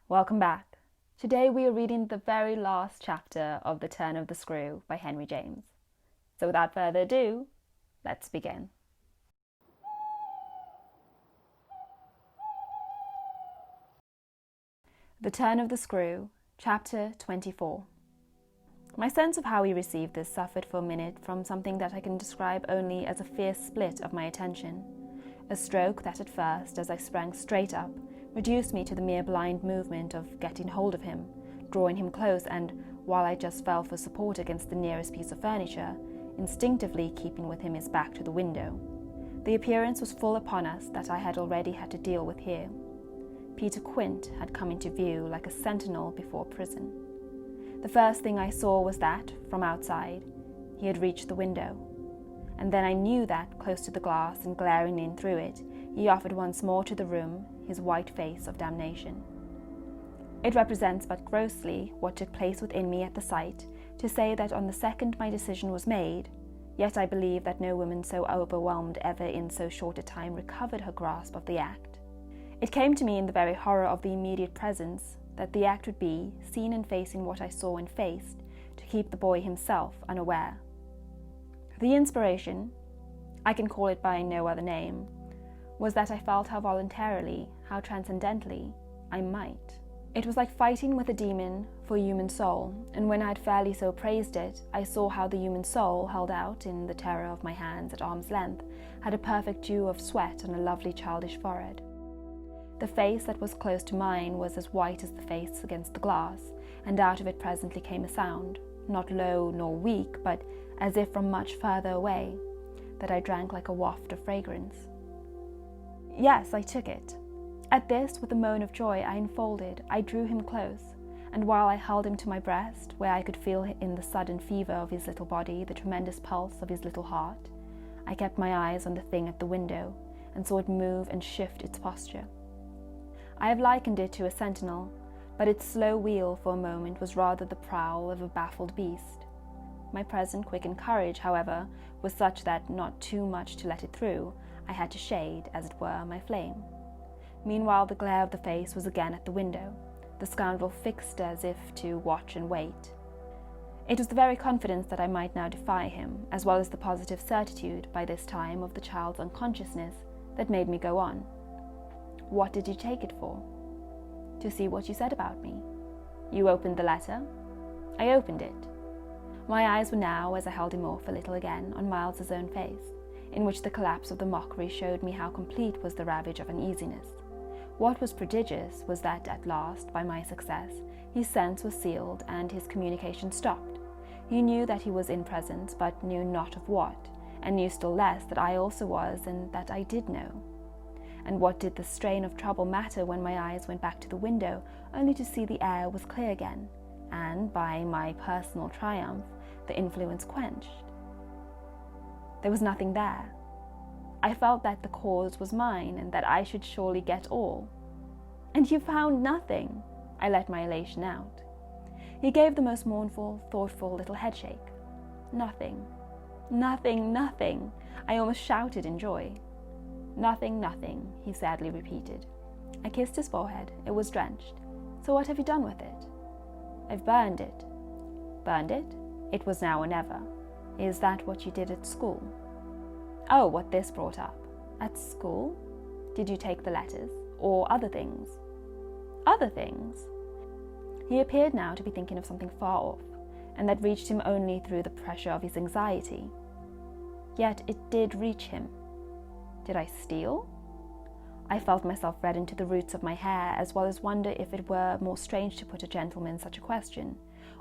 Welcome back. Today we are reading the very last chapter of The Turn of the Screw by Henry James. So without further ado, let's begin. The Turn of the Screw, Chapter 24. My sense of how he received this suffered for a minute from something that I can describe only as a fierce split of my attention. A stroke that at first, as I sprang straight up, reduced me to the mere blind movement of getting hold of him, drawing him close, and, while I just fell for support against the nearest piece of furniture, instinctively keeping with him his back to the window. The appearance was full upon us that I had already had to deal with here. Peter Quint had come into view like a sentinel before prison. The first thing I saw was that, from outside, he had reached the window, and then I knew that, close to the glass and glaring in through it, he offered once more to the room his white face of damnation. It represents but grossly what took place within me at the sight, to say that on the second my decision was made, yet I believe that no woman so overwhelmed ever in so short a time recovered her grasp of the act. It came to me in the very horror of the immediate presence that the act would be, seen and facing what I saw and faced, to keep the boy himself unaware. The inspiration, I can call it by no other name, was that I felt how voluntarily, how transcendently, I might. It was like fighting with a demon for a human soul, and when I had fairly so praised it, I saw how the human soul, held out in the terror of my hands at arm's length, had a perfect dew of sweat on a lovely childish forehead. The face that was close to mine was as white as the face against the glass, and out of it presently came a sound, not low nor weak, but as if from much further away, that I drank like a waft of fragrance. Yes, I took it. At this, with a moan of joy, I unfolded, I drew him close, and while I held him to my breast, where I could feel in the sudden fever of his little body the tremendous pulse of his little heart, I kept my eyes on the thing at the window, and saw it move and shift its posture. I have likened it to a sentinel, but its slow wheel for a moment was rather the prowl of a baffled beast. My present quickened courage, however, was such that, not too much to let it through, I had to shade, as it were, my flame. Meanwhile the glare of the face was again at the window, the scoundrel fixed as if to watch and wait. It was the very confidence that I might now defy him, as well as the positive certitude, by this time, of the child's unconsciousness, that made me go on. What did you take it for? To see what you said about me. You opened the letter? I opened it. My eyes were now, as I held him off a little again, on Miles's own face, in which the collapse of the mockery showed me how complete was the ravage of uneasiness. What was prodigious was that at last, by my success, his sense was sealed and his communication stopped. He knew that he was in presence, but knew not of what, and knew still less that I also was, and that I did know. And what did the strain of trouble matter when my eyes went back to the window, only to see the air was clear again, and, by my personal triumph, the influence quenched? There was nothing there. I felt that the cause was mine, and that I should surely get all. And you found nothing! I let my elation out. He gave the most mournful, thoughtful little headshake. Nothing. Nothing, nothing! I almost shouted in joy. Nothing, nothing, he sadly repeated. I kissed his forehead. It was drenched. So what have you done with it? I've burned it. Burned it? It was now or never. Is that what you did at school? Oh, what this brought up. At school? Did you take the letters? Or other things? Other things? He appeared now to be thinking of something far off, and that reached him only through the pressure of his anxiety. Yet it did reach him. Did I steal? I felt myself redden to the roots of my hair, as well as wonder if it were more strange to put a gentleman such a question,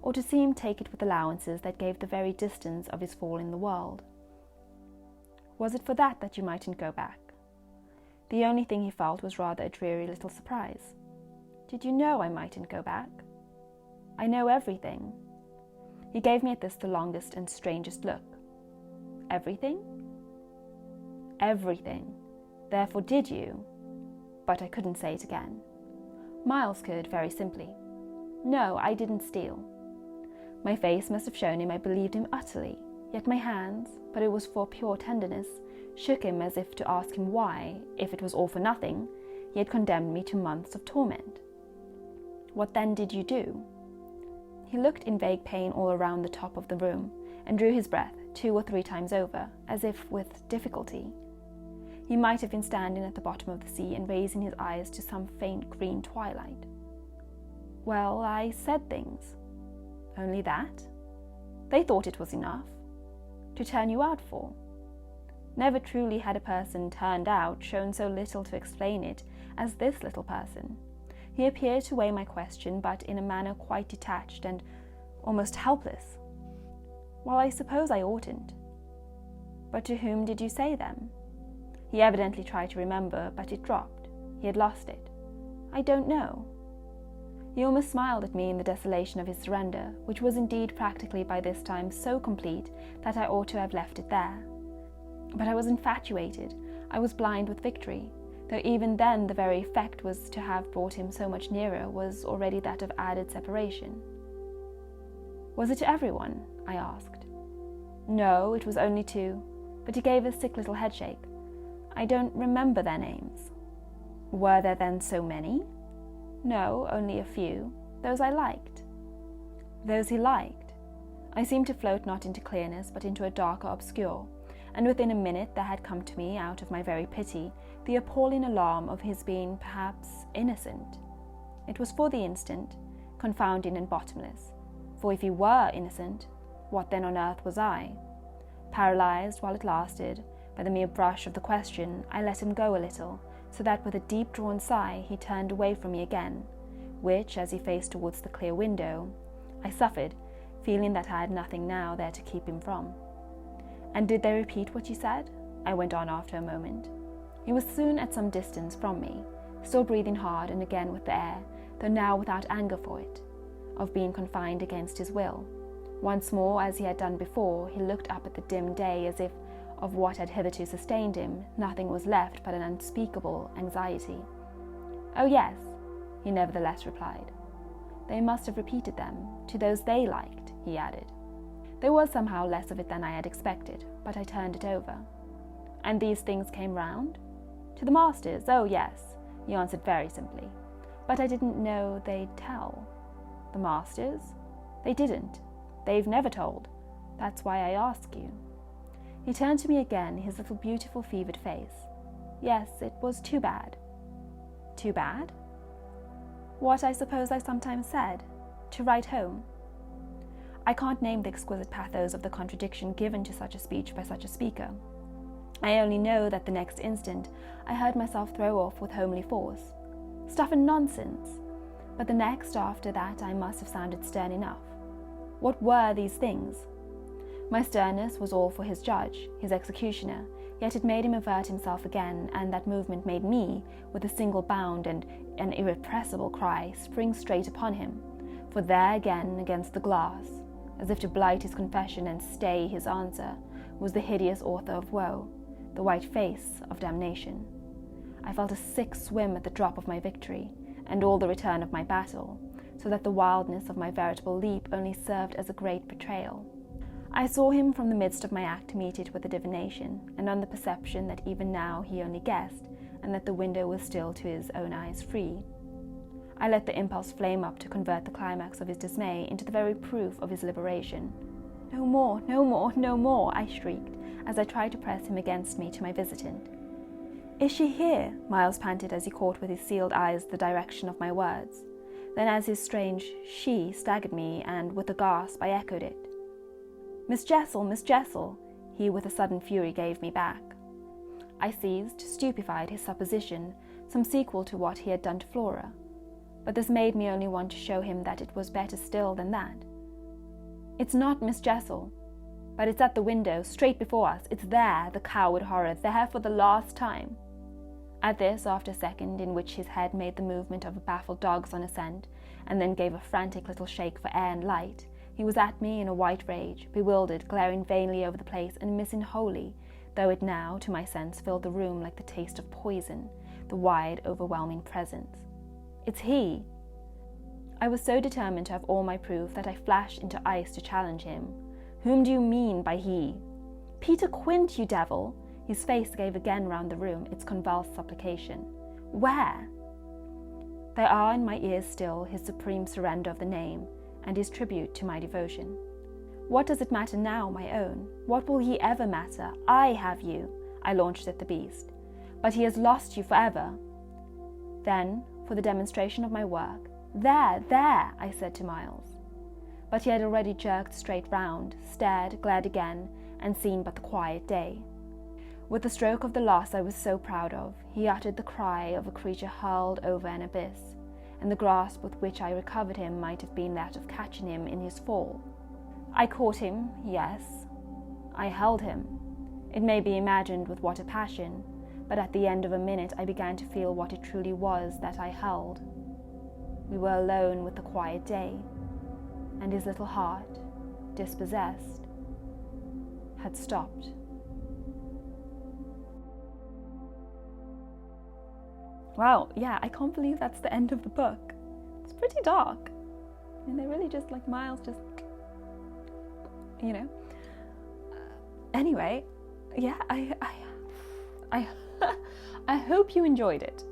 or to see him take it with allowances that gave the very distance of his fall in the world. Was it for that you mightn't go back? The only thing he felt was rather a dreary little surprise. Did you know I mightn't go back? I know everything. He gave me at this the longest and strangest look. Everything? Everything. Therefore did you? But I couldn't say it again. Miles could, very simply. No, I didn't steal. My face must have shown him I believed him utterly, yet my hands, but it was for pure tenderness, shook him as if to ask him why, if it was all for nothing, he had condemned me to months of torment. What then did you do?" He looked in vague pain all around the top of the room and drew his breath 2 or 3 times over, as if with difficulty. He might have been standing at the bottom of the sea and raising his eyes to some faint green twilight. "Well, I said things." "Only that? They thought it was enough to turn you out for." Never truly had a person turned out shown so little to explain it as this little person. He appeared to weigh my question, but in a manner quite detached and almost helpless. "Well, I suppose I oughtn't." "But to whom did you say them?" He evidently tried to remember, but it dropped. He had lost it. "I don't know." He almost smiled at me in the desolation of his surrender, which was indeed practically by this time so complete that I ought to have left it there. But I was infatuated. I was blind with victory, though even then the very effect was to have brought him so much nearer was already that of added separation. "Was it to everyone?" I asked. "No, it was only to—" but he gave a sick little headshake. "I don't remember their names." "Were there then so many?" "No, only a few. Those I liked." Those he liked. I seemed to float not into clearness, but into a darker obscure, and within a minute there had come to me, out of my very pity, the appalling alarm of his being perhaps innocent. It was for the instant confounding and bottomless, for if he were innocent, what then on earth was I? Paralysed while it lasted, by the mere brush of the question, I let him go a little, so that with a deep-drawn sigh he turned away from me again, which, as he faced towards the clear window, I suffered, feeling that I had nothing now there to keep him from. "And did they repeat what you said?" I went on after a moment. He was soon at some distance from me, still breathing hard and again with the air, though now without anger for it, of being confined against his will. Once more, as he had done before, he looked up at the dim day as if of what had hitherto sustained him nothing was left but an unspeakable anxiety. "Oh yes," he nevertheless replied. "They must have repeated them, to those they liked," he added. There was somehow less of it than I had expected, but I turned it over. "And these things came round?" "To the masters? Oh yes," he answered very simply. "But I didn't know they'd tell." "The masters? They didn't. They've never told. That's why I ask you." He turned to me again, his little beautiful fevered face. "Yes, it was too bad." "Too bad?" "What I suppose I sometimes said. To write home." I can't name the exquisite pathos of the contradiction given to such a speech by such a speaker. I only know that the next instant I heard myself throw off with homely force, "Stuff and nonsense!" But the next after that I must have sounded stern enough. What were these things? My sternness was all for his judge, his executioner, yet it made him avert himself again, and that movement made me, with a single bound and an irrepressible cry, spring straight upon him, for there again, against the glass, as if to blight his confession and stay his answer, was the hideous author of woe, the white face of damnation. I felt a sick swim at the drop of my victory, and all the return of my battle, so that the wildness of my veritable leap only served as a great betrayal. I saw him from the midst of my act meet it with a divination, and on the perception that even now he only guessed, and that the window was still to his own eyes free. I let the impulse flame up to convert the climax of his dismay into the very proof of his liberation. "No more, no more, no more!" I shrieked, as I tried to press him against me to my visitant. "Is she here?" Miles panted as he caught with his sealed eyes the direction of my words. Then as his strange "she" staggered me, and with a gasp I echoed it. "Miss Jessel, Miss Jessel!" he with a sudden fury gave me back. I seized, stupefied, his supposition, some sequel to what he had done to Flora. But this made me only want to show him that it was better still than that. "It's not Miss Jessel, but it's at the window, straight before us. It's there, the coward horror, there for the last time." At this, after a second, in which his head made the movement of a baffled dog's on a scent, and then gave a frantic little shake for air and light, he was at me in a white rage, bewildered, glaring vainly over the place, and missing wholly, though it now, to my sense, filled the room like the taste of poison, the wide, overwhelming presence. "It's he!" I was so determined to have all my proof that I flashed into ice to challenge him. "Whom do you mean by he?" "Peter Quint, you devil!" His face gave again round the room its convulsed supplication. "Where?" There are in my ears still his supreme surrender of the name and his tribute to my devotion. What does it matter now, my own? What will he ever matter? I have you, I launched at the beast. But he has lost you forever. Then, for the demonstration of my work, there, I said to Miles. But he had already jerked straight round, stared, glared again, and seen but the quiet day. With the stroke of the loss I was so proud of, he uttered the cry of a creature hurled over an abyss, and the grasp with which I recovered him might have been that of catching him in his fall. I caught him, yes. I held him. It may be imagined with what a passion, but at the end of a minute I began to feel what it truly was that I held. We were alone with the quiet day, and his little heart, dispossessed, had stopped. Wow, yeah, I can't believe that's the end of the book. It's pretty dark. And they're really just like Miles, just, you know. Anyway, yeah, I hope you enjoyed it.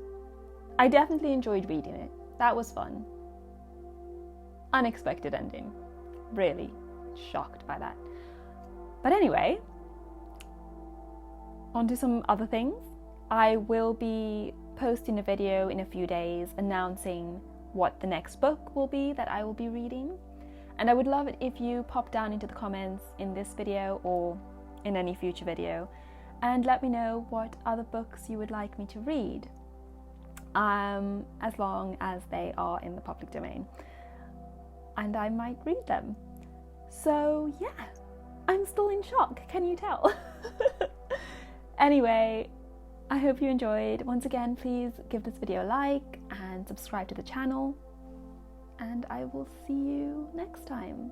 I definitely enjoyed reading it. That was fun. Unexpected ending. Really shocked by that. But anyway, on to some other things. I will be posting a video in a few days announcing what the next book will be that I will be reading. And I would love it if you pop down into the comments in this video or in any future video and let me know what other books you would like me to read, as long as they are in the public domain. And I might read them. So yeah, I'm still in shock, can you tell? Anyway, I hope you enjoyed. Once again, please give this video a like and subscribe to the channel. And I will see you next time.